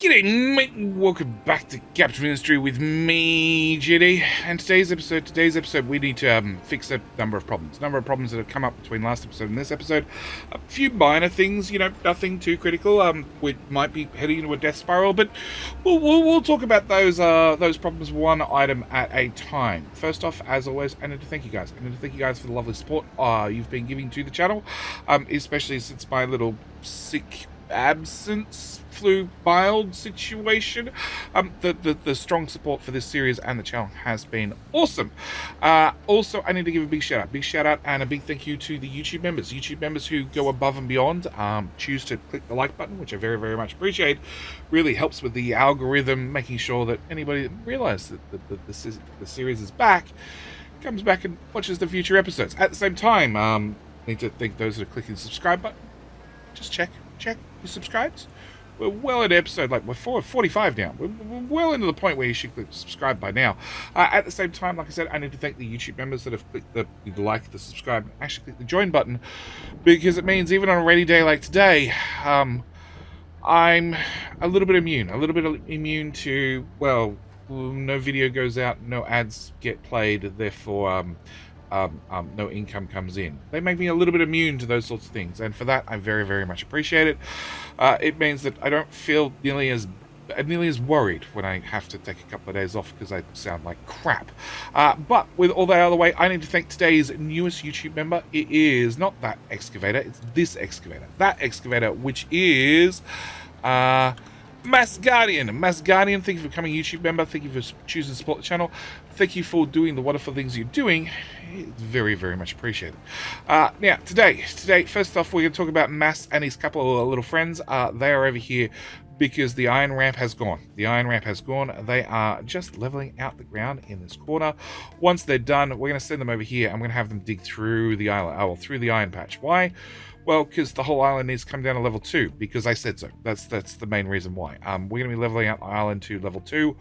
G'day mate, welcome back to Capture Ministry with me, JD. And today's episode, we need to fix a number of problems that have come up between last episode and this episode. A few minor things, nothing too critical. We might be heading into a death spiral, but we'll talk about those problems one item at a time. First off, as always, I need to thank you guys. For the lovely support you've been giving to the channel, especially since my little sick absence flu mild situation. The strong support for this series and the channel has been awesome. Also, I need to give a big shout out and a big thank you to the YouTube members who go above and beyond, choose to click the like button, which I very, very much appreciate. Really helps with the algorithm, making sure that anybody that realizes that the series is back comes back and watches the future episodes. At the same time, need to thank those that are clicking the subscribe button. Just check you subscribed. We're well into episode, we're 45 now. We're well into the point where you should click subscribe by now. At the same time, like I said, I need to thank the YouTube members that have clicked the like, the subscribe, actually click the join button, because it means even on a rainy day like today, I'm a little bit immune to, well, no video goes out, no ads get played, therefore, no income comes in. They make me a little bit immune to those sorts of things, and for that I very, very much appreciate it. It means that I don't feel nearly as worried when I have to take a couple of days off because I sound like crap. But with all that out of the way, I need to thank today's newest YouTube member. It is not that excavator, it's this excavator. That excavator, which is Mass Guardian, thank you for becoming a YouTube member. Thank you for choosing to support the channel. Thank you for doing the wonderful things you're doing. It's very, very much appreciated. Now, today, first off, we're going to talk about Mass and his couple of little friends. They are over here because the iron ramp has gone. They are just leveling out the ground in this corner. Once they're done, we're going to send them over here. I'm going to have them dig through the island, through the iron patch. Why? Well, because the whole island needs to come down to level 2, because I said so. That's the main reason why. We're going to be leveling out the island to level 2.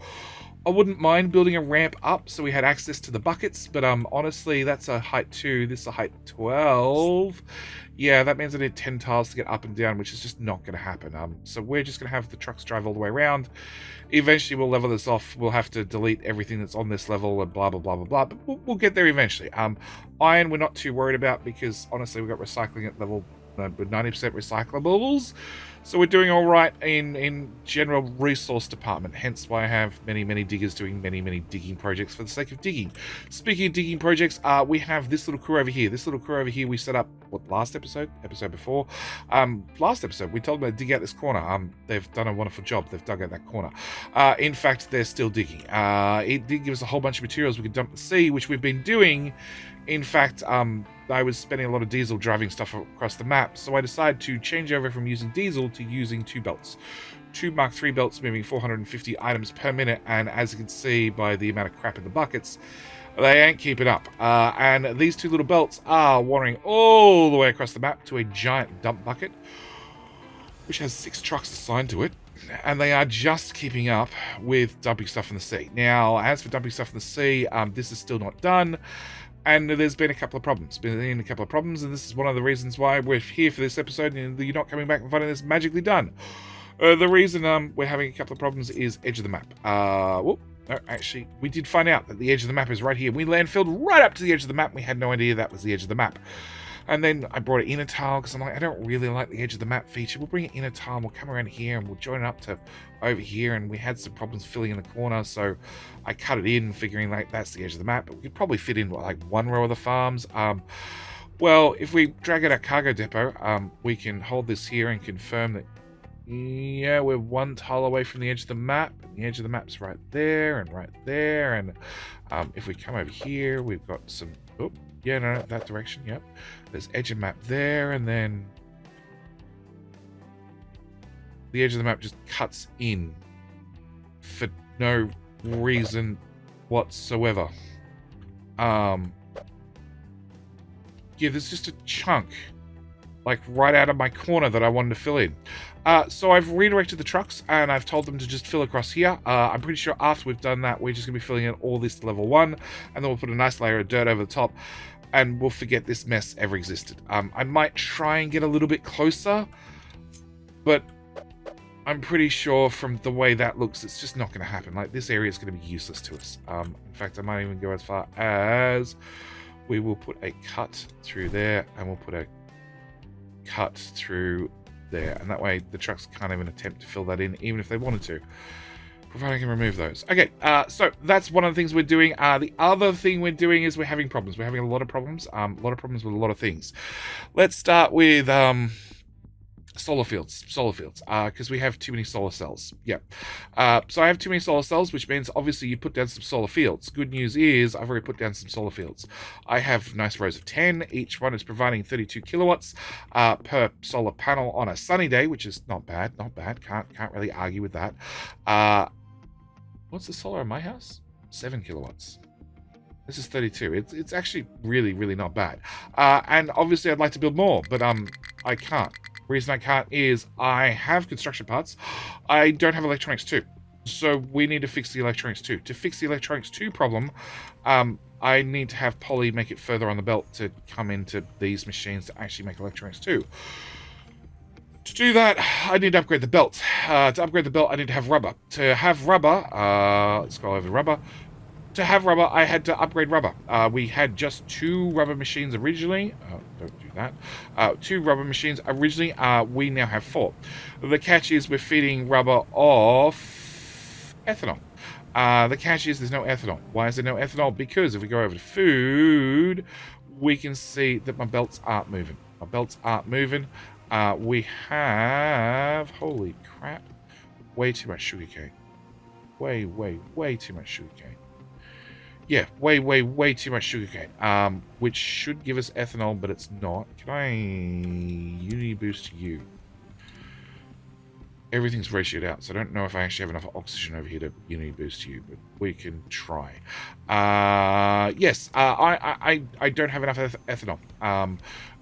I wouldn't mind building a ramp up so we had access to the buckets, but honestly, that's a height 2. This is a height 12. Yeah, that means I need 10 tiles to get up and down, which is just not going to happen. So we're just going to have the trucks drive all the way around. Eventually, we'll level this off. We'll have to delete everything that's on this level and blah, blah, blah, blah, blah. But we'll get there eventually. Iron, we're not too worried about because, honestly, we've got recycling at level 90% recyclables. So we're doing all right in general resource department, hence why I have many diggers doing many digging projects for the sake of digging. Speaking of digging projects, we have this little crew over here. We set up, last episode before? Last episode, we told them to dig out this corner. They've done a wonderful job. They've dug out that corner. In fact, they're still digging. It did give us a whole bunch of materials we could dump in the sea, which we've been doing. In fact, I was spending a lot of diesel driving stuff across the map, so I decided to change over from using diesel to using 2 belts. 2 Mark III belts moving 450 items per minute, and as you can see by the amount of crap in the buckets, they ain't keeping up. And these 2 little belts are wandering all the way across the map to a giant dump bucket, which has 6 trucks assigned to it, and they are just keeping up with dumping stuff in the sea. Now, as for dumping stuff in the sea, this is still not done. And there's been a couple of problems. And this is one of the reasons why we're here for this episode, and you're not coming back and finding this magically done. The reason we're having a couple of problems is edge of the map. No, actually, we did find out that the edge of the map is right here. We landfilled right up to the edge of the map. We had no idea that was the edge of the map. And then I brought it in a tile because I'm like, I don't really like the edge of the map feature. We'll bring it in a tile and we'll come around here and we'll join it up to over here. And we had some problems filling in the corner, so I cut it in, figuring that's the edge of the map. But we could probably fit in one row of the farms. Well, if we drag out our cargo depot, we can hold this here and confirm that, yeah, we're 1 tile away from the edge of the map. And the edge of the map's right there and right there. And if we come over here, we've got some... Oh, yeah, no, that direction, yep. There's edge of map there, and then the edge of the map just cuts in for no reason whatsoever. Yeah, there's just a chunk, right out of my corner that I wanted to fill in. So I've redirected the trucks, and I've told them to just fill across here. I'm pretty sure after we've done that, we're just going to be filling in all this to level 1, and then we'll put a nice layer of dirt over the top, and we'll forget this mess ever existed. I might try and get a little bit closer, but I'm pretty sure from the way that looks, it's just not going to happen. Like, this area is going to be useless to us. In fact, I might even go as far as we will put a cut through there, and we'll put a cut through there. And that way, the trucks can't even attempt to fill that in, even if they wanted to. Provided I can remove those. Okay, so that's one of the things we're doing. The other thing we're doing is we're having problems. We're having a lot of problems. A lot of problems with a lot of things. Let's start with... solar fields, because we have too many solar cells. Yeah. So I have too many solar cells, which means obviously you put down some solar fields. Good news is I've already put down some solar fields. I have nice rows of 10. Each one is providing 32 kilowatts per solar panel on a sunny day, which is not bad. Can't really argue with that. What's the solar in my house? 7 kilowatts. This is 32. It's actually really, really not bad. And obviously I'd like to build more, but I can't. The reason I can't is I have construction parts. I don't have electronics 2. So we need to fix the electronics 2. To fix the electronics 2 problem, I need to have Polly make it further on the belt to come into these machines to actually make electronics 2. To do that, I need to upgrade the belt. To upgrade the belt, I need to have rubber. To have rubber, let's go over rubber. To have rubber, I had to upgrade rubber. We had just 2 rubber machines originally. Don't do that. 2 rubber machines originally. We now have 4. The catch is we're feeding rubber off ethanol. The catch is there's no ethanol. Why is there no ethanol? Because if we go over to food, we can see that my belts aren't moving. My belts aren't moving. We have, holy crap, way too much sugarcane. Way too much sugarcane. Yeah, way too much sugarcane, which should give us ethanol, but it's not. Can I Unity boost you? Everything's ratioed out, so I don't know if I actually have enough oxygen over here to Unity boost you, but we can try. Yes, I don't have enough ethanol.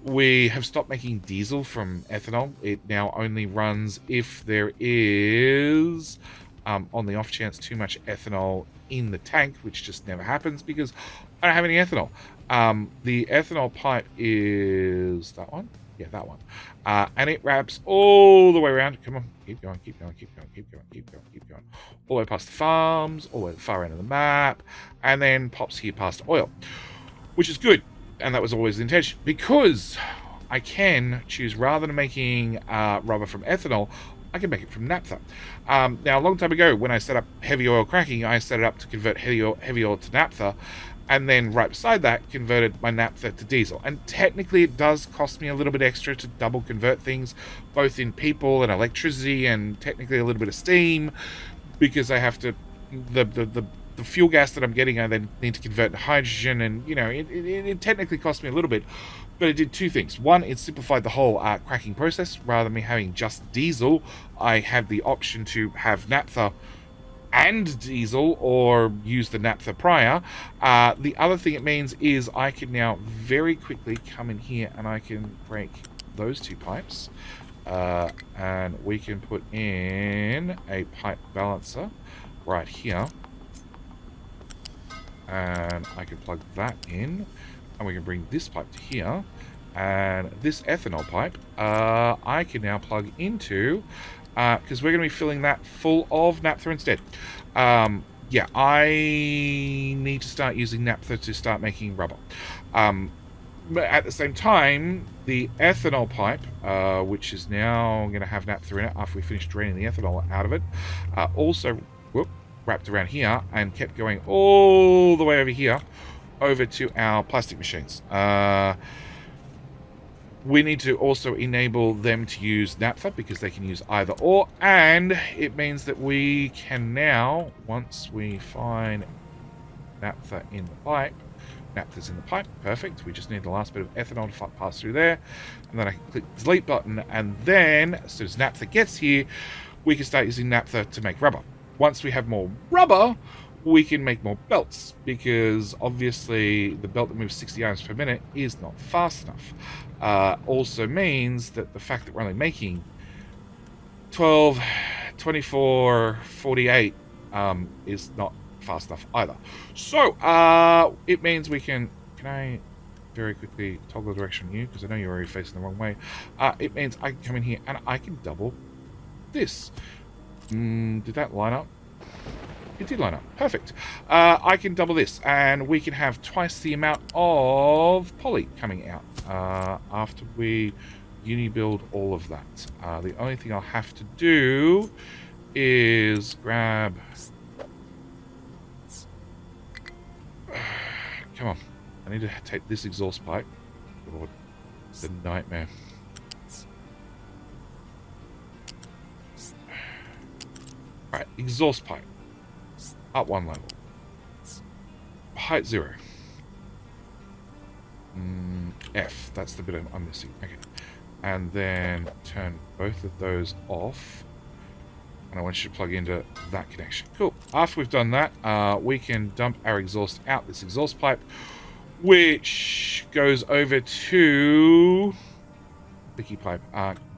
We have stopped making diesel from ethanol. It now only runs if there is, on the off chance, too much ethanol in the tank, which just never happens because I don't have any ethanol. The ethanol pipe is that one. Yeah, that one. And it wraps all the way around. Come on, keep going. All the way past the farms, all the way to the far end of the map, and then pops here past oil, which is good. And that was always the intention, because I can choose, rather than making rubber from ethanol, I can make it from naphtha. Now, a long time ago, when I set up heavy oil cracking, I set it up to convert heavy oil to naphtha, and then right beside that, converted my naphtha to diesel. And technically, it does cost me a little bit extra to double convert things, both in people and electricity, and technically a little bit of steam, because I have to, the fuel gas that I'm getting, I then need to convert to hydrogen, and it technically cost me a little bit. But it did 2 things. One, it simplified the whole cracking process. Rather than me having just diesel, I had the option to have naphtha and diesel, or use the naphtha prior. The other thing it means is I can now very quickly come in here and I can break those 2 pipes. And we can put in a pipe balancer right here. And I can plug that in. And we can bring this pipe to here, and this ethanol pipe I can now plug into, because we're going to be filling that full of naphtha instead. Yeah, I need to start using naphtha to start making rubber. But at the same time, the ethanol pipe, which is now going to have naphtha in it after we finish draining the ethanol out of it, also wrapped around here and kept going all the way over here, over to our plastic machines. We need to also enable them to use naphtha, because they can use either or, and it means that we can now, once we find naphtha in the pipe, naphtha's in the pipe, perfect, we just need the last bit of ethanol to pass through there, and then I can click the delete button, and then as soon as naphtha gets here, we can start using naphtha to make rubber. Once we have more rubber, we can make more belts, because obviously the belt that moves 60 items per minute is not fast enough. Also means that the fact that we're only making 12, 24, 48 is not fast enough either. So it means we can I very quickly toggle the direction on you, because I know you're already facing the wrong way. It means I can come in here and I can double this. Did that line up? It did line up. Perfect. I can double this, and we can have twice the amount of poly coming out after we uni-build all of that. The only thing I'll have to do is grab... Come on. I need to take this exhaust pipe. Lord, it's a nightmare. Right, exhaust pipe. Up one level. Height 0. F. That's the bit I'm missing. Okay. And then turn both of those off. And I want you to plug into that connection. Cool. After we've done that, we can dump our exhaust out this exhaust pipe, which goes over to... Leaky pipe.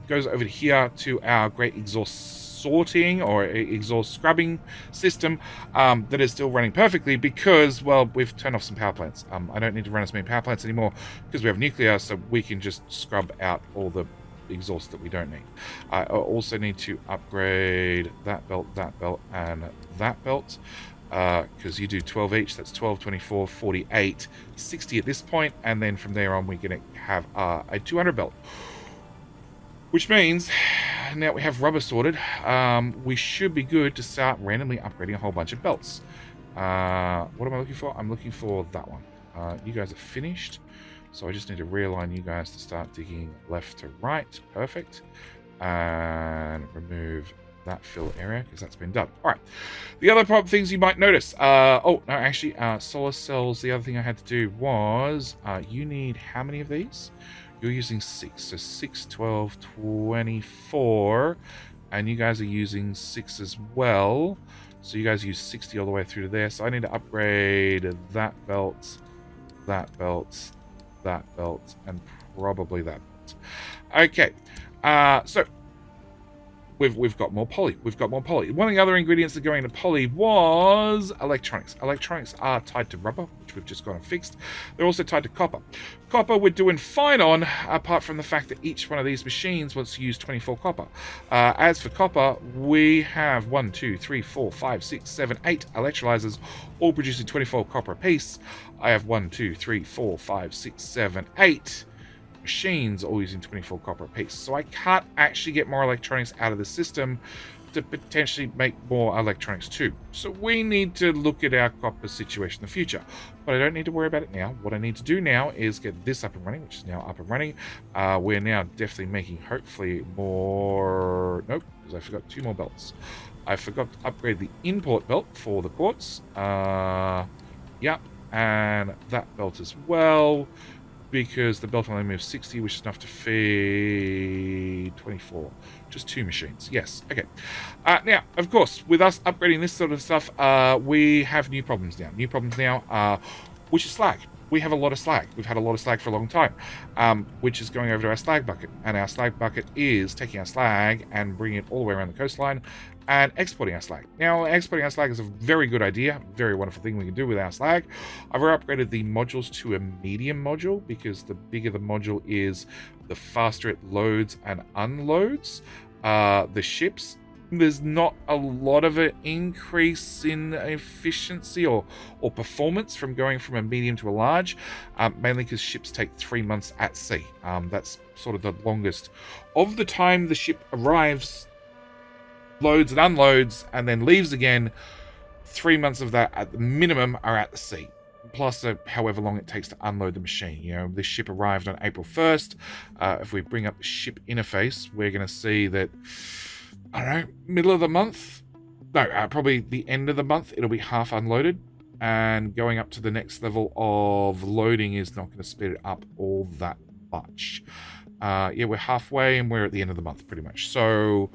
Goes over here to our great exhaust sorting or exhaust scrubbing system that is still running perfectly because, well, we've turned off some power plants. I don't need to run as many power plants anymore because we have nuclear, so we can just scrub out all the exhaust that we don't need. I also need to upgrade that belt, and that belt because you do 12 each. That's 12, 24, 48, 60 at this point, and then from there on we're going to have a 200 belt. Which means, now we have rubber sorted, we should be good to start randomly upgrading a whole bunch of belts. What am I looking for? I'm looking for that one. You guys are finished, so I just need to realign you guys to start digging left to right. Perfect. And remove that fill area, because that's been done. All right. The other things you might notice. Oh, no, actually, solar cells, the other thing I had to do was, you need how many of these? You're using 6, so 6, 12, 24, and you guys are using 6 as well, so you guys use 60 all the way through to there, so I need to upgrade that belt, that belt, that belt, and probably that belt. Okay, so we've got more poly. We've got more poly. One of the other ingredients that go into poly was electronics. Electronics are tied to rubber, which we've just gone and fixed. They're also tied to copper. Copper we're doing fine on, apart from the fact that each one of these machines wants to use 24 copper. As for copper, we have 1, 2, 3, 4, 5, 6, 7, 8 electrolyzers, all producing 24 copper apiece. I have 1, 2, 3, 4, 5, 6, 7, 8 machines all using 24 copper apiece. So I can't actually get more electronics out of the system to potentially make more electronics too. So we need to look at our copper situation in the future. But I don't need to worry about it now. What I need to do now is get this up and running, which is now up and running. We're now definitely making hopefully more... Nope, because I forgot 2 more belts. I forgot to upgrade the import belt for the quartz. Yep, and that belt as well, because the belt only moves 60, which is enough to feed 24. Just 2 machines. Yes. Okay. Now, of course, with us upgrading this sort of stuff, we have new problems now. Which is slag. We have a lot of slag. We've had a lot of slag for a long time, which is going over to our slag bucket. And our slag bucket is taking our slag and bringing it all the way around the coastline and exporting our slag. Now, exporting our slag is a very good idea, very wonderful thing we can do with our slag. I've upgraded the modules to a medium module because the bigger the module is, the faster it loads and unloads the ships. There's not a lot of an increase in efficiency or performance from going from a medium to a large, mainly because ships take 3 months at sea. That's sort of the longest of the time the ship arrives, loads and unloads, and then leaves again. 3 months of that at the minimum are at the sea, plus however long it takes to unload the machine. You know, this ship arrived on April 1st. If we bring up the ship interface, we're going to see that, I don't know, middle of the month? No, probably the end of the month, it'll be half unloaded, and going up to the next level of loading is not going to speed it up all that much. Yeah, we're halfway, and we're at the end of the month, pretty much. So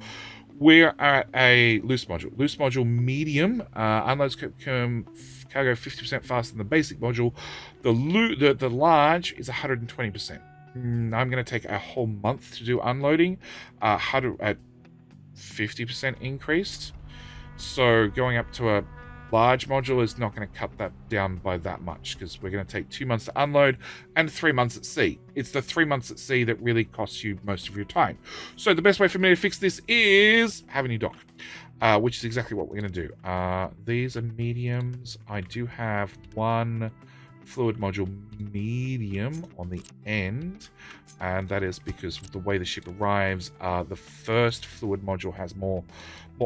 we're at a loose module medium. Unloads cargo 50% faster than the basic module. The large is 120%. I'm going to take a whole month to do unloading. At 50% increased. So going up to a large module is not going to cut that down by that much, because we're going to take 2 months to unload and 3 months at sea. It's the 3 months at sea that really costs you most of your time. So the best way for me to fix this is have a new dock, which is exactly what we're going to do. These are mediums. I do have one fluid module medium on the end, and that is because of the way the ship arrives. The first fluid module has more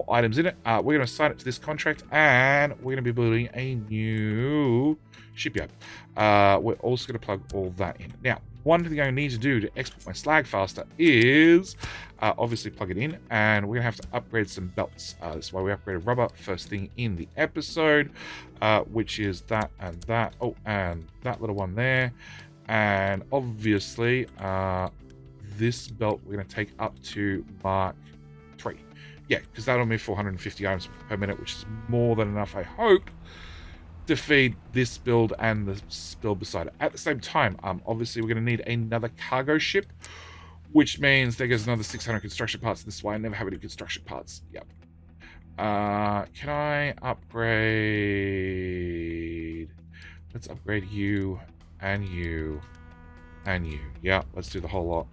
items in it. We're going to assign it to this contract, and we're going to be building a new shipyard. We're also going to plug all that in. Now, one thing I need to do to export my slag faster is obviously plug it in, and we're going to have to upgrade some belts. That's why we upgraded rubber first thing in the episode, which is that and that. Oh, and that little one there. And obviously, this belt we're going to take up to Mark 3. Yeah, because that'll be 450 items per minute, which is more than enough, I hope, to feed this build and the build beside it. At the same time, obviously we're going to need another cargo ship, which means there goes another 600 construction parts. This is why I never have any construction parts. Yep. Can I upgrade? Let's upgrade you and you and you. Yeah, let's do the whole lot.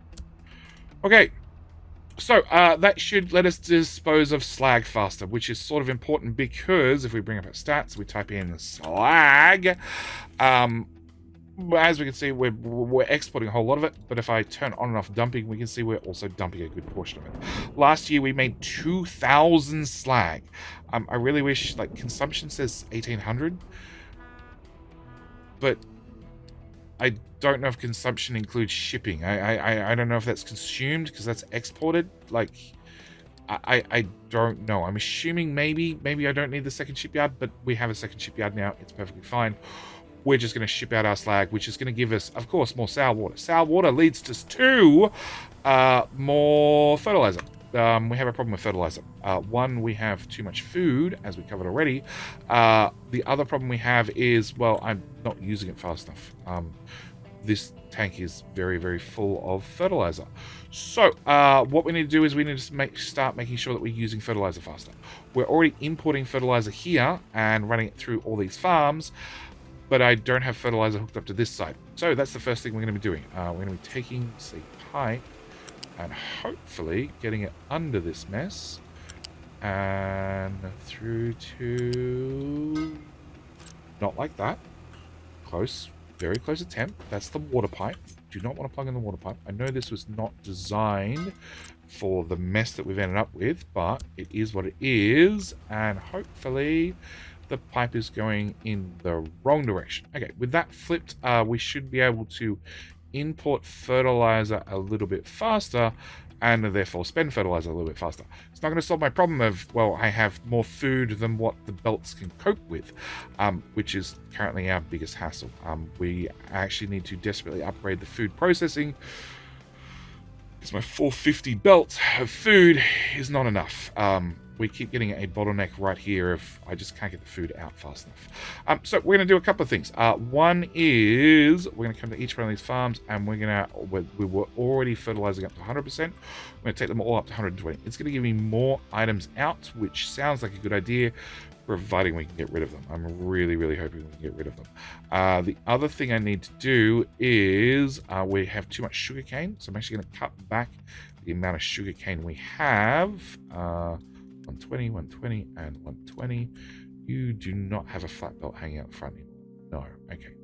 Okay. So that should let us dispose of slag faster, which is sort of important because if we bring up our stats, we type in slag. As we can see, we're exporting a whole lot of it, but if I turn on and off dumping, we can see we're also dumping a good portion of it. Last year, we made 2,000 slag. I really wish, like, consumption says 1,800, but I don't know if consumption includes shipping. I don't know if that's consumed because that's exported. Like, I don't know. I'm assuming maybe I don't need the second shipyard, but we have a second shipyard now. It's perfectly fine. We're just going to ship out our slag, which is going to give us, of course, more sour water. Sour water leads us to more fertilizer. We have a problem with fertilizer. One, we have too much food, as we covered already. The other problem we have is, well, I'm not using it fast enough. This tank is very, very full of fertilizer. So what we need to do is we need to start making sure that we're using fertilizer faster. We're already importing fertilizer here and running it through all these farms, but I don't have fertilizer hooked up to this side. So that's the first thing we're going to be doing. We're going to be taking, say, pipe and hopefully getting it under this mess and through to, not like that, close, very close attempt. That's the water pipe. Do not want to plug in the water pipe. I know this was not designed for the mess that we've ended up with, but it is what it is, and hopefully the pipe is going in the wrong direction. Okay, with that flipped, we should be able to import fertilizer a little bit faster and therefore spend fertilizer a little bit faster. It's not going to solve my problem of, well, I have more food than what the belts can cope with, which is currently our biggest hassle. We actually need to desperately upgrade the food processing because my 450 belt of food is not enough. We keep getting a bottleneck right here if I just can't get the food out fast enough. So we're going to do a couple of things. One is we're going to come to each one of these farms and we were already fertilizing up to 100%. We're going to take them all up to 120. It's going to give me more items out, which sounds like a good idea, providing we can get rid of them. I'm really, really hoping we can get rid of them. The other thing I need to do is we have too much sugarcane, so I'm actually going to cut back the amount of sugarcane we have. 120, 120, and 120. You do not have a flat belt hanging out the front anymore. No. Okay.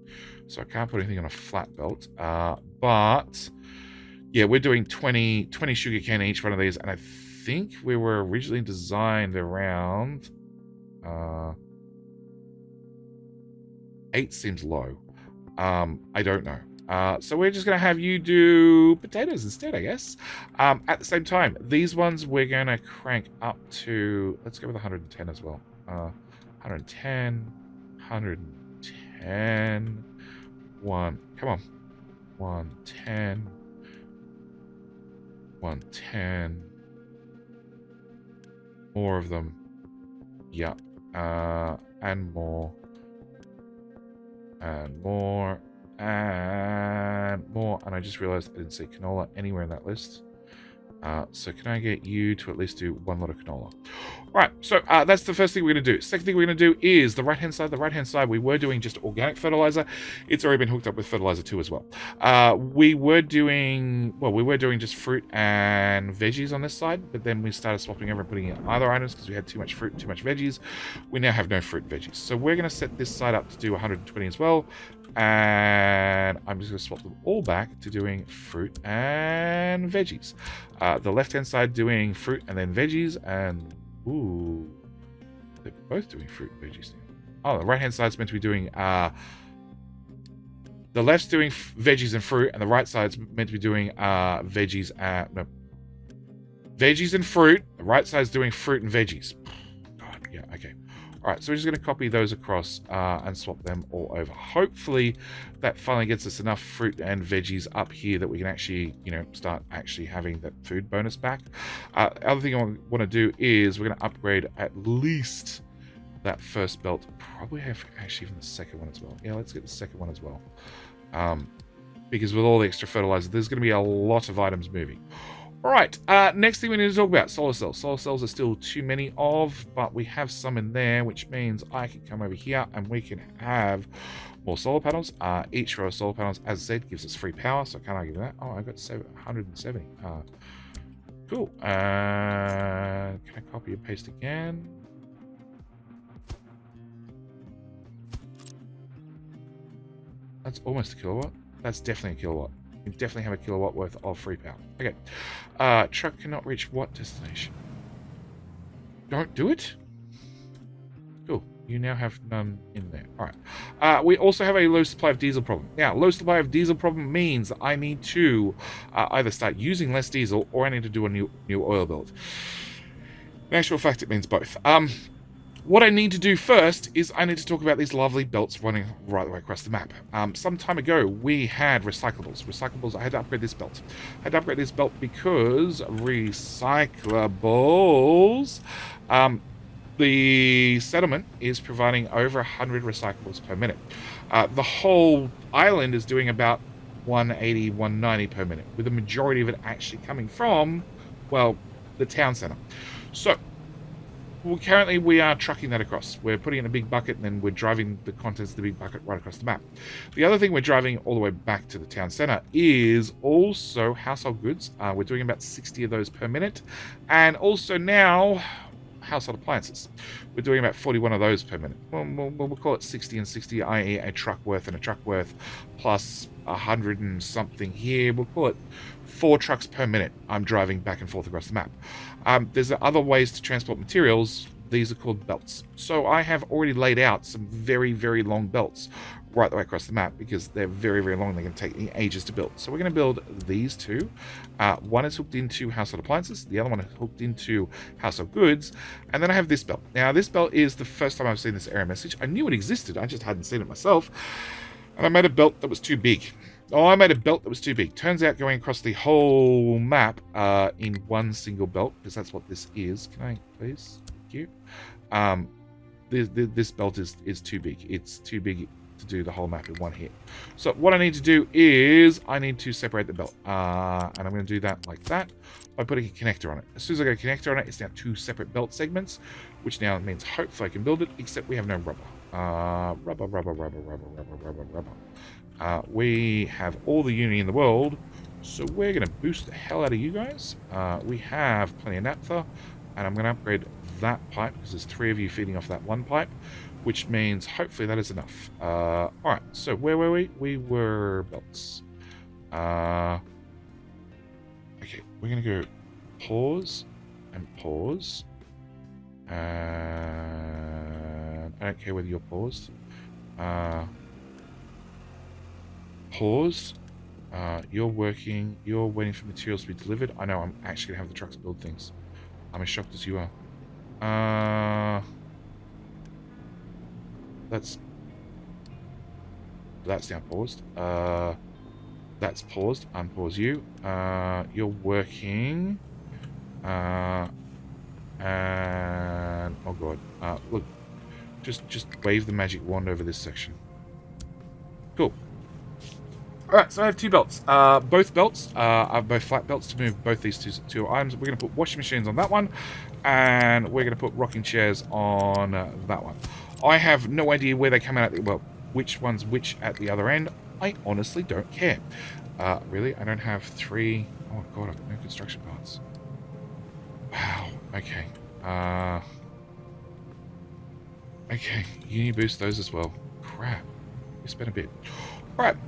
So I can't put anything on a flat belt. But yeah, we're doing 20 sugarcane in each one of these, and I think we were originally designed around 8 seems low. I don't know. So we're just going to have you do potatoes instead, I guess. At the same time, these ones we're going to crank up to, let's go with 110 as well. 110, 110, 1, come on. 110, 110. More of them. Yep. And more. And more. And more, and I just realized I didn't see canola anywhere in that list. So can I get you to at least do 1 lot of canola? Right, so that's the first thing we're going to do. Second thing we're going to do is the right-hand side. The right-hand side, we were doing just organic fertilizer. It's already been hooked up with fertilizer too as well. We were doing just fruit and veggies on this side, but then we started swapping over and putting in other items because we had too much fruit, too much veggies. We now have no fruit and veggies. So we're going to set this side up to do 120 as well. And I'm just going to swap them all back to doing fruit and veggies. The left-hand side doing fruit and then veggies, and ooh, they're both doing fruit and veggies now. Oh, the right-hand side's meant to be doing, the left's doing veggies and fruit, and the right side's meant to be doing veggies and fruit. The right side's doing fruit and veggies. God, yeah, okay. All right, so we're just going to copy those across and swap them all over. Hopefully, that finally gets us enough fruit and veggies up here that we can actually, start actually having that food bonus back. The other thing I want to do is we're going to upgrade at least that first belt. Probably have actually even the second one as well. Yeah, let's get the second one as well. Because with all the extra fertilizer, there's going to be a lot of items moving. All right, next thing we need to talk about, solar cells. Solar cells are still too many of, but we have some in there, which means I can come over here and we can have more solar panels. Each row of solar panels, as I said, gives us free power, so I can't argue with that. Oh, I got 170. Cool. Can I copy and paste again? That's almost a kilowatt. That's definitely a kilowatt. You definitely have a kilowatt worth of free power. Okay. Truck cannot reach what destination? Don't do it? Cool. You now have none in there. All right. We also have a low supply of diesel problem. Now, low supply of diesel problem means that I need to either start using less diesel or I need to do a new oil build. In actual fact, it means both. What I need to do first is I need to talk about these lovely belts running right the way across the map. Some time ago, we had recyclables. I had to upgrade this belt. Because recyclables, the settlement is providing over 100 recyclables per minute. The whole island is doing about 180, 190 per minute, with the majority of it actually coming from, well, the town center. So, currently, we are trucking that across. We're putting it in a big bucket, and then we're driving the contents of the big bucket right across the map. The other thing we're driving all the way back to the town center is also household goods. We're doing about 60 of those per minute. And also now, household appliances. We're doing about 41 of those per minute. We'll call it 60 and 60, i.e. a truck worth and a truck worth, plus 100 and something here. We'll call it 4 trucks per minute I'm driving back and forth across the map. There's other ways to transport materials. These are called belts. So I have already laid out some very, very long belts right the way across the map because they're very, very long. They're going to take me ages to build. So we're going to build these two. One is hooked into household appliances. The other one is hooked into household goods. And then I have this belt. Now, this belt is the first time I've seen this error message. I knew it existed. I just hadn't seen it myself. And I made a belt that was too big. Turns out going across the whole map in one single belt, because that's what this is. Can I, please? Thank you. This belt is too big. It's too big to do the whole map in one hit. So what I need to do is I need to separate the belt. And I'm going to do that like that by putting a connector on it. As soon as I get a connector on it, it's now 2 separate belt segments, which now means hopefully I can build it, except we have no rubber. Rubber. We have all the uni in the world, so we're going to boost the hell out of you guys. We have plenty of naphtha, and I'm going to upgrade that pipe because there's 3 of you feeding off that one pipe, which means hopefully that is enough. All right, so where were we? We were belts. Okay, we're going to go pause and pause. And I don't care whether you're paused. Pause. You're working. You're waiting for materials to be delivered. I know I'm actually going to have the trucks build things. I'm as shocked as you are. That's now paused. That's paused. Unpause you. You're working. And oh god. Look. Just wave the magic wand over this section. Cool. Alright, so I have two belts. Both belts are both flat belts to move both these two items. We're going to put washing machines on that one, and we're going to put rocking chairs on that one. I have no idea where they come out, well, which one's which at the other end. I honestly don't care. Really? I don't have three... Oh god, I've no construction parts. Wow, okay. Okay, you need to boost those as well. Crap. We spent a bit. Alright,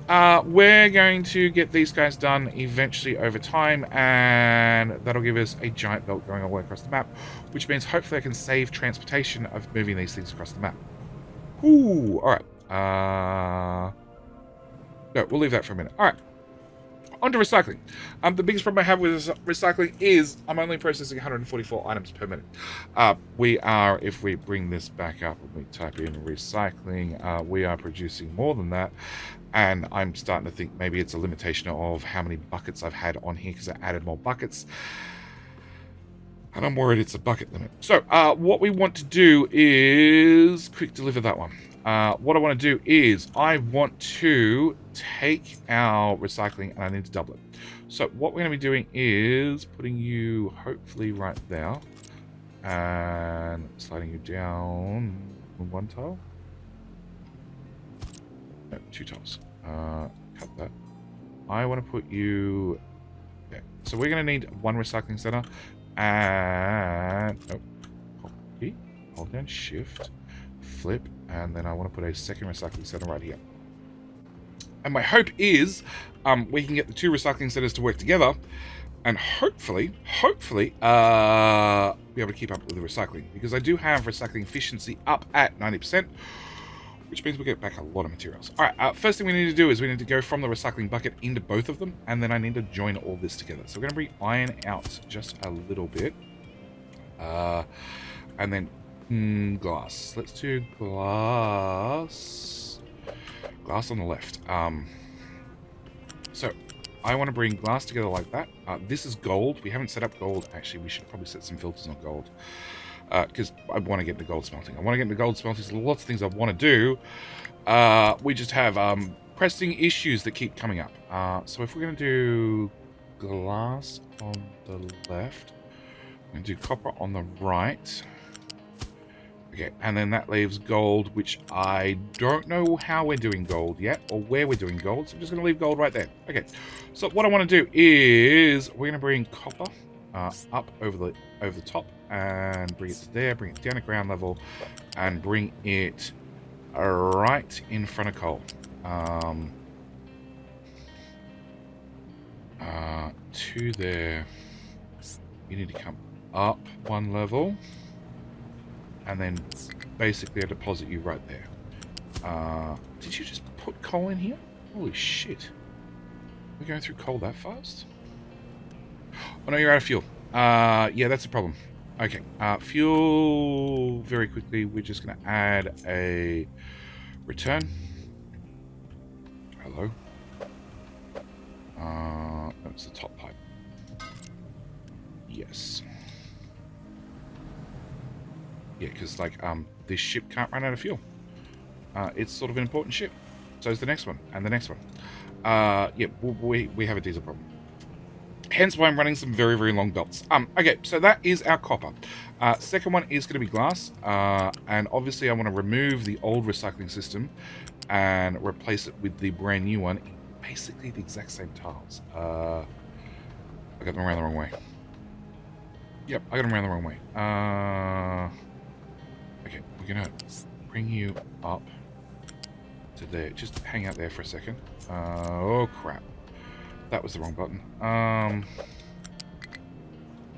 we're going to get these guys done eventually over time, and that'll give us a giant belt going all the way across the map, which means hopefully I can save transportation of moving these things across the map. Ooh, alright. No, we'll leave that for a minute. Alright. On to recycling. The biggest problem I have with recycling is I'm only processing 144 items per minute. We are, if we bring this back up and we type in recycling, we are producing more than that. And I'm starting to think maybe it's a limitation of how many buckets I've had on here because I added more buckets. And I'm worried it's a bucket limit. So what we want to do is quick deliver that one. What I want to do is I want to take our recycling and I need to double it. So what we're going to be doing is putting you hopefully right there and sliding you down one tile. No, two tiles. Cut that. I want to put you there. So we're going to need one recycling center and copy, hold down shift, flip, and then I want to put a second recycling center right here. And my hope is we can get the two recycling centers to work together and hopefully be able to keep up with the recycling, because I do have recycling efficiency up at 90%, which means we get back a lot of materials. All right, first thing we need to do is we need to go from the recycling bucket into both of them, and then I need to join all this together. So we're going to bring iron out just a little bit, and then glass. Let's do glass on the left. So I want to bring glass together like that. This is gold. We haven't set up gold. Actually, we should probably set some filters on gold, because I want to get into gold smelting. There's lots of things I want to do. We just have pressing issues that keep coming up. So if we're going to do glass on the left, we're going to do copper on the right. Okay, and then that leaves gold, which I don't know how we're doing gold yet, or where we're doing gold, so I'm just going to leave gold right there. Okay, so what I want to do is we're going to bring copper up over the top, and bring it to there, bring it down to ground level, and bring it right in front of coal. To there. You need to come up one level, and then basically I deposit you right there. Did you just put coal in here? Holy shit. We're going through coal that fast? Oh no, you're out of fuel. Yeah, that's a problem. Okay, fuel very quickly. We're just going to add a return. Hello. That's the top pipe. Yes. Yeah, because like this ship can't run out of fuel. It's sort of an important ship. So is the next one and the next one. Yeah, we have a diesel problem. Hence why I'm running some very, very long belts. Okay, so that is our copper. Second one is going to be glass. And obviously I want to remove the old recycling system and replace it with the brand new one in basically the exact same tiles. I got them around the wrong way. Yep, I got them around the wrong way. Okay, we're going to bring you up to there. Just hang out there for a second. Oh, crap. That was the wrong button.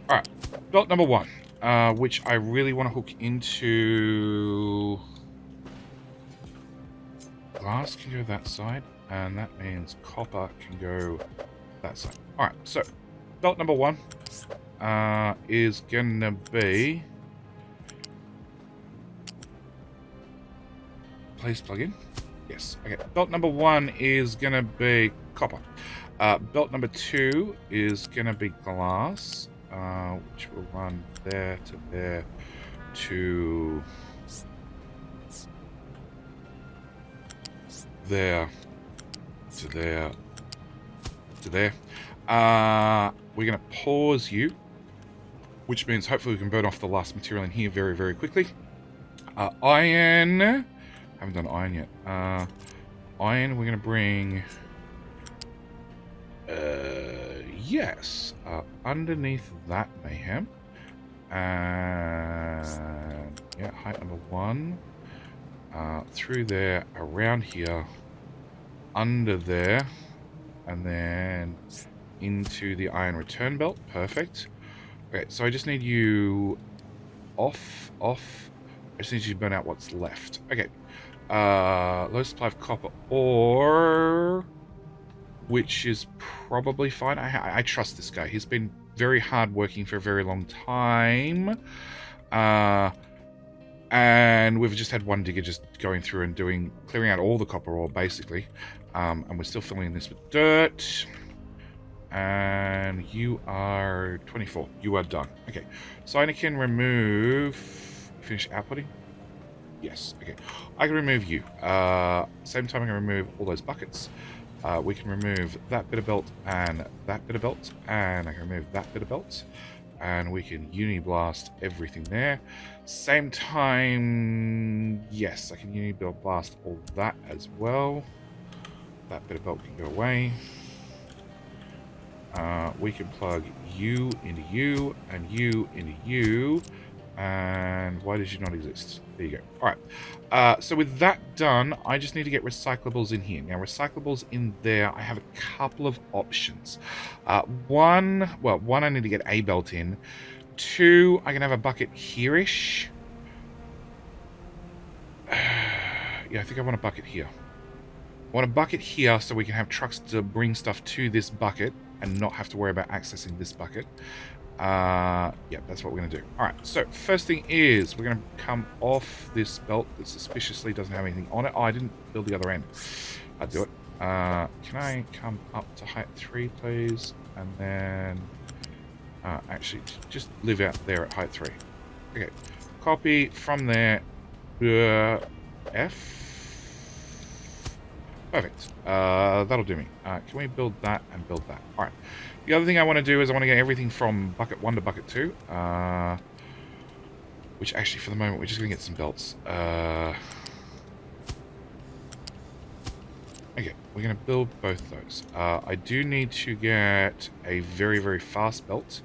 Alright, belt number one, which I really want to hook into... Glass can go that side, and that means copper can go that side. Alright, so, belt number one is gonna be... Please plug in. Yes, okay. Belt number one is gonna be copper. Belt number two is gonna be glass, which will run there to there to there to there to there. We're going to pause you, which means hopefully we can burn off the last material in here very, very quickly. Iron. I haven't done iron yet. Iron, we're going to bring... yes. Underneath that mayhem. And... yeah, height number 1. Through there, around here. Under there. And then into the iron return belt. Perfect. Okay, so I just need you off. I just need you to burn out what's left. Okay. Low supply of copper ore, which is probably fine. I trust this guy. He's been very hard working for a very long time. And we've just had one digger just going through and clearing out all the copper ore, basically. And we're still filling this with dirt. And you are 24. You are done. Okay. So I can remove... finish outputting? Yes. Okay. I can remove you. Same time I can remove all those buckets. We can remove that bit of belt and that bit of belt. And I can remove that bit of belt. And we can uni-blast everything there. Same time... yes, I can uni-blast all that as well. That bit of belt can go away. We can plug you into you and you into you. And why does you not exist? There you go. Alright. So with that done, I just need to get recyclables in here. Now, recyclables in there, I have a couple of options. One, I need to get a belt in. 2, I can have a bucket here-ish. Yeah, I think I want a bucket here. I want a bucket here so we can have trucks to bring stuff to this bucket and not have to worry about accessing this bucket. Yeah, that's what we're going to do. Alright, so first thing is we're going to come off this belt that suspiciously doesn't have anything on it. Oh, I didn't build the other end. I'll do it. Can I come up to height 3, please? And then... actually, just live out there at height 3. Okay, copy from there. F. Perfect. That'll do me. Can we build that and build that? Alright. The other thing I want to do is I want to get everything from bucket 1 to bucket 2. Which actually, for the moment, we're just going to get some belts. Okay, we're going to build both those. I do need to get a very, very fast belt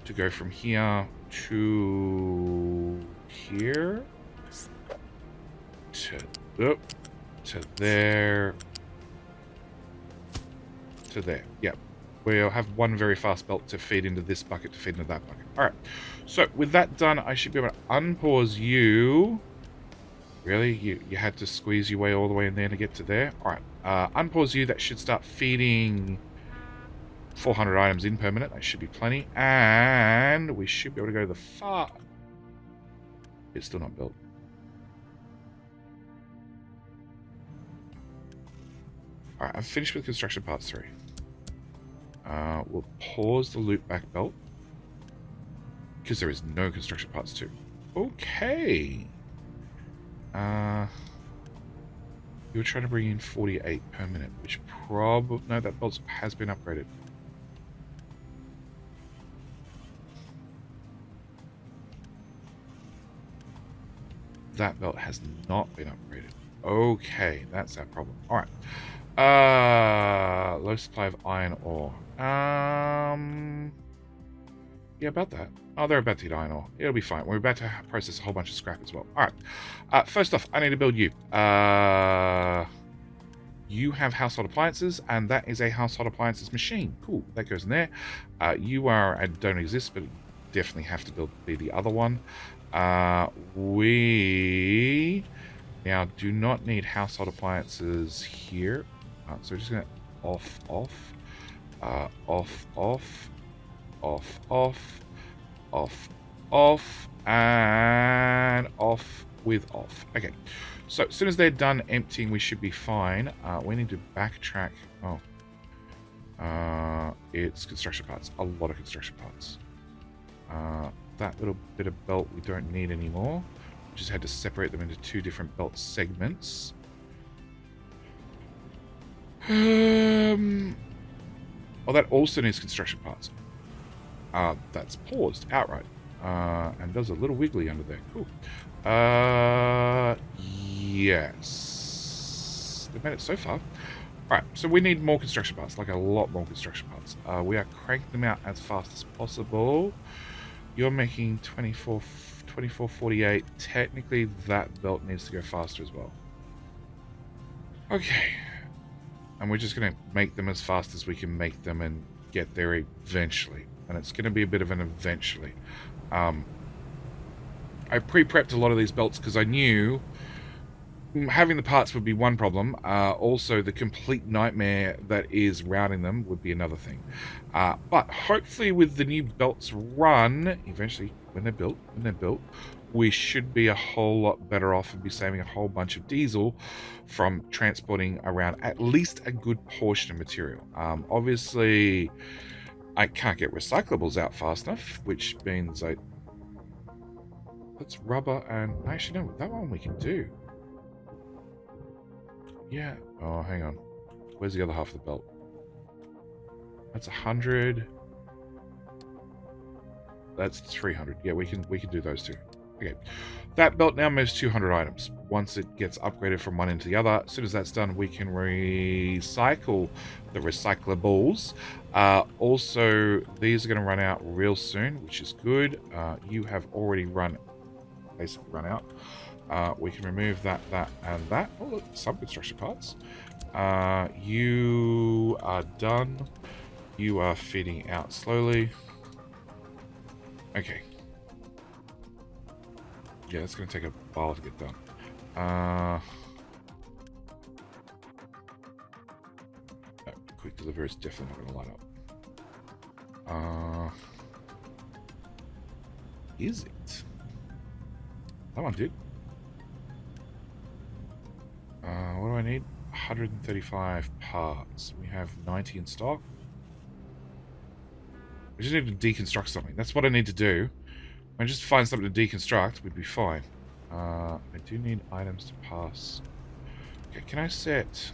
to go from here to here. To there. To there. Yep. We'll have one very fast belt to feed into this bucket, to feed into that bucket. Alright. So, with that done, I should be able to unpause you. Really? You had to squeeze your way all the way in there to get to there? Alright. Unpause you. That should start feeding 400 items in per minute. That should be plenty. And we should be able to go to the far... It's still not built. Alright, I've finished with construction parts 3. We'll pause the loop back belt. Because there is no construction parts 2. Okay. You were trying to bring in 48 per minute, which probably... No, that belt has been upgraded. That belt has not been upgraded. Okay, that's our problem. Alright. Low supply of iron ore. Yeah, about that. Oh, they're about to hit iron ore. It'll be fine. We're about to process a whole bunch of scrap as well. Alright. First off, I need to build you. You have household appliances, and that is a household appliances machine. Cool. That goes in there. You are... I don't exist, but definitely have to be the other one. We... Now, do not need household appliances here. So we're just going to off, and off with off. Okay, so as soon as they're done emptying, we should be fine. We need to backtrack. Oh, it's construction parts. A lot of construction parts. That little bit of belt we don't need anymore. We just had to separate them into 2 different belt segments. Oh, that also needs construction parts. That's paused outright. And does a little wiggly under there. Cool. Yes. They've made it so far. Right, so we need more construction parts, like a lot more construction parts. We are cranking them out as fast as possible. You're making 2448. Technically, that belt needs to go faster as well. Okay. And we're just going to make them as fast as we can make them and get there eventually. And it's going to be a bit of an eventually. I pre-prepped a lot of these belts because I knew having the parts would be one problem. Also, the complete nightmare that is routing them would be another thing. But hopefully with the new belts run, eventually when they're built, we should be a whole lot better off and be saving a whole bunch of diesel from transporting around at least a good portion of material. Obviously, I can't get recyclables out fast enough, which means that's rubber and... Actually, no, that one we can do. Yeah. Oh, hang on. Where's the other half of the belt? That's 100. That's 300. Yeah, we can do those two. Okay. That belt now moves 200 items. Once it gets upgraded from one into the other, as soon as that's done, we can recycle the recyclables. Also, these are going to run out real soon, which is good. You have already basically run out. We can remove that, and that. Oh, look, some construction parts. You are done. You are feeding out slowly. Okay. Yeah, it's going to take a while to get done. No, quick deliver is definitely not going to light up. Is it? That one did. What do I need? 135 parts. We have 90 in stock. We just need to deconstruct something. That's what I need to do. If I just find something to deconstruct, we'd be fine. I do need items to pass. Okay, can I set...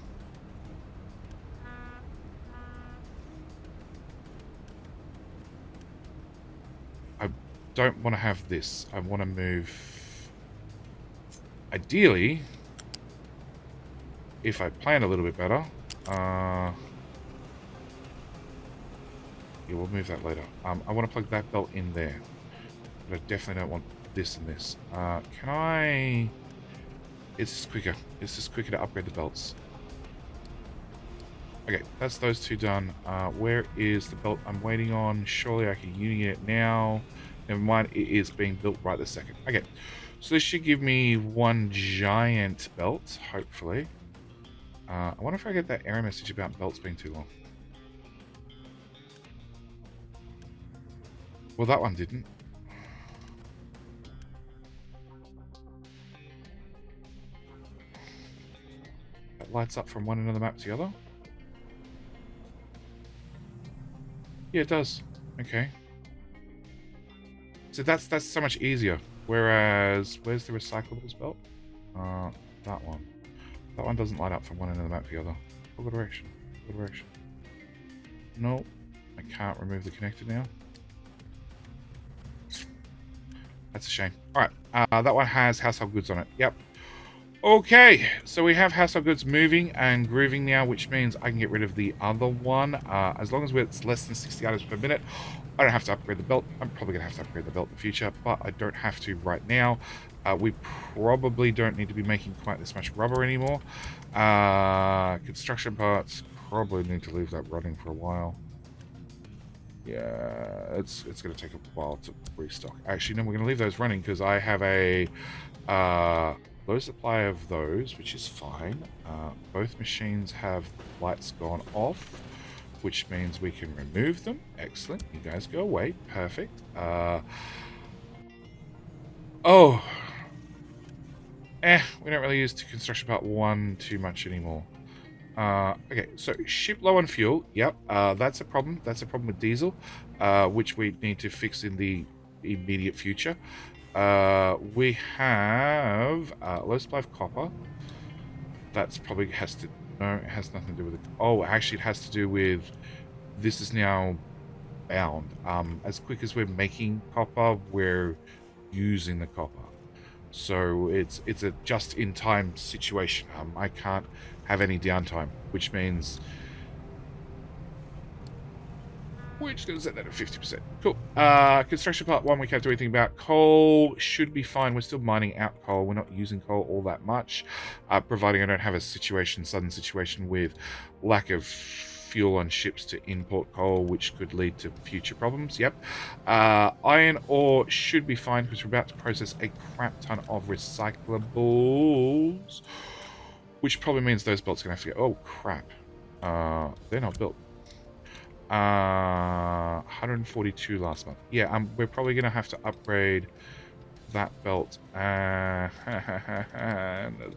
I don't want to have this. I want to move... Ideally, if I plan a little bit better, yeah, we'll move that later. I want to plug that belt in there, but I definitely don't want this and this. Can I... It's just quicker. It's just quicker to upgrade the belts. Okay, that's those two done. Where is the belt I'm waiting on? Surely I can unit it now. Never mind, it is being built right this second. Okay, so this should give me one giant belt, hopefully. I wonder if I get that error message about belts being too long. Well, that one didn't. That lights up from one end of the map to the other. Yeah, it does. Okay. So that's so much easier. Whereas, where's the recyclables belt? That one. That one doesn't light up from one end of the map to the other. What direction? What direction? No, I can't remove the connector now. That's a shame. Alright, that one has household goods on it. Yep. Okay, so we have household goods moving and grooving now, which means I can get rid of the other one. As long as it's less than 60 items per minute, I don't have to upgrade the belt. I'm probably going to have to upgrade the belt in the future, but I don't have to right now. We probably don't need to be making quite this much rubber anymore. Construction parts, probably need to leave that running for a while. Yeah, it's going to take a while to restock. Actually, no, we're going to leave those running because I have a low supply of those, which is fine. Both machines have lights gone off, which means we can remove them. Excellent. You guys go away. Perfect. We don't really use construction part 1 too much anymore. Okay, so ship low on fuel. Yep, that's a problem. That's a problem with diesel, which we need to fix in the immediate future. We have low supply of copper. That's probably has to... No, it has nothing to do with it. Oh, actually, it has to do with this is now bound. As quick as we're making copper, we're using the copper. So it's a just-in-time situation. I can't have any downtime, which means we're just going to set that at 50%. Cool. Construction part 1, we can't do anything about. Coal should be fine. We're still mining out coal. We're not using coal all that much, providing I don't have a sudden situation with lack of fuel on ships to import coal, which could lead to future problems. Yep. Iron ore should be fine because we're about to process a crap ton of recyclables, which probably means those belts are going to have to go. Oh, crap. They're not built. 142 last month. Yeah, we're probably going to have to upgrade that belt and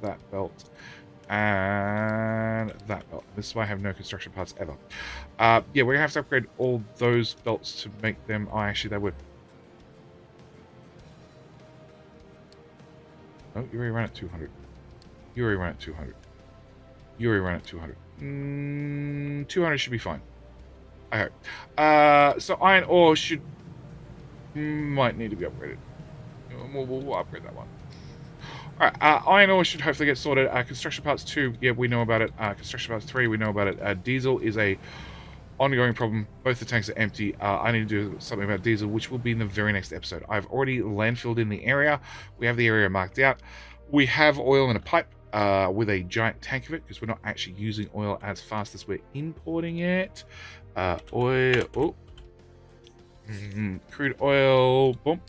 that belt and that belt. This is why I have no construction parts ever. Yeah, we're going to have to upgrade all those belts to make them... Oh, actually, they would. Oh, you already run at 200. You already run at 200. You already run at 200. 200 should be fine. I hope. So iron ore might need to be upgraded. We'll upgrade that one. Alright, iron ore should hopefully get sorted. Construction parts 2, yeah, we know about it. Construction parts 3, we know about it. Diesel is a ongoing problem. Both the tanks are empty. I need to do something about diesel, which will be in the very next episode. I've already landfilled in the area. We have the area marked out. We have oil in a pipe with a giant tank of it, because we're not actually using oil as fast as we're importing it. Oil, crude oil, boom.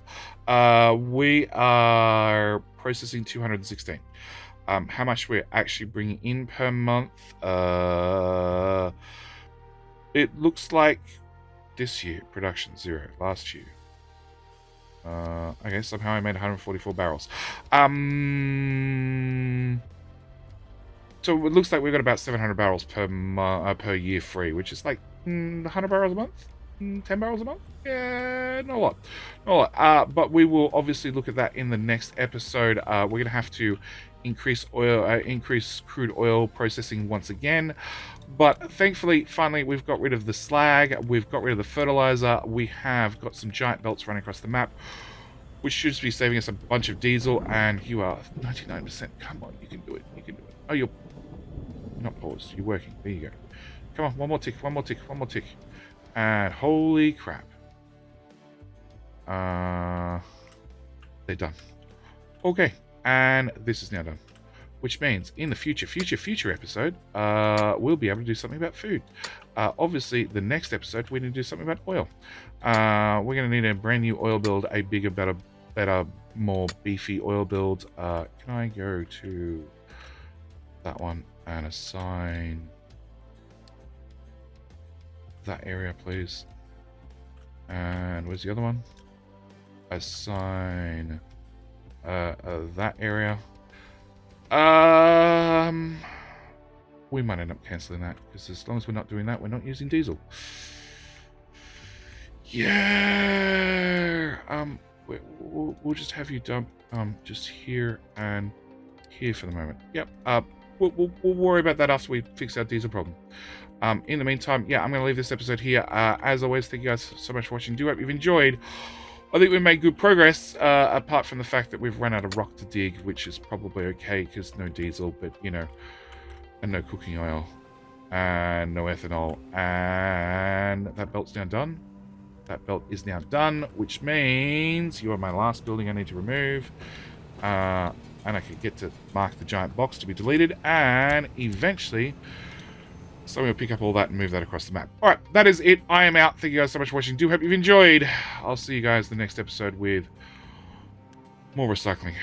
We are processing 216. How much we're actually bringing in per month? It looks like this year production 0. Last year, okay, somehow I made 144 barrels. So it looks like we've got about 700 barrels per year free, which is like 100 barrels a month, 10 barrels a month. Yeah, not a lot, not a lot. But we will obviously look at that in the next episode. We're gonna have to increase crude oil processing once again. But thankfully, finally, we've got rid of the slag. We've got rid of the fertilizer. We have got some giant belts running across the map, which should be saving us a bunch of diesel. And you are 99%. Come on, you can do it. You can do it. Oh, you're not paused. You're working. There you go. Come on, one more tick, one more tick, one more tick. And holy crap. They're done. Okay, and this is now done. Which means in the future episode, we'll be able to do something about food. Obviously, the next episode, we need to do something about oil. We're going to need a brand new oil build, a bigger, better, more beefy oil build. Can I go to that one and assign that area, please? And where's the other one? Assign that area. We might end up cancelling that, because as long as we're not doing that, we're not using diesel. Yeah. We'll just have you dump just here and here for the moment. Yep. We'll worry about that after we fix our diesel problem. In the meantime, yeah, I'm going to leave this episode here. As always, thank you guys so much for watching. Do hope you've enjoyed. I think we've made good progress, apart from the fact that we've run out of rock to dig, which is probably okay, because no diesel, but, you know, and no cooking oil, and no ethanol, and that belt's now done. That belt is now done, which means you are my last building I need to remove, and I can get to mark the giant box to be deleted, and eventually someone will pick up all that and move that across the map. Alright, that is it. I am out. Thank you guys so much for watching. Do hope you've enjoyed. I'll see you guys in the next episode with more recycling.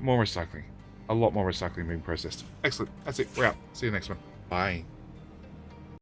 More recycling. A lot more recycling being processed. Excellent. That's it. We're out. See you next one. Bye.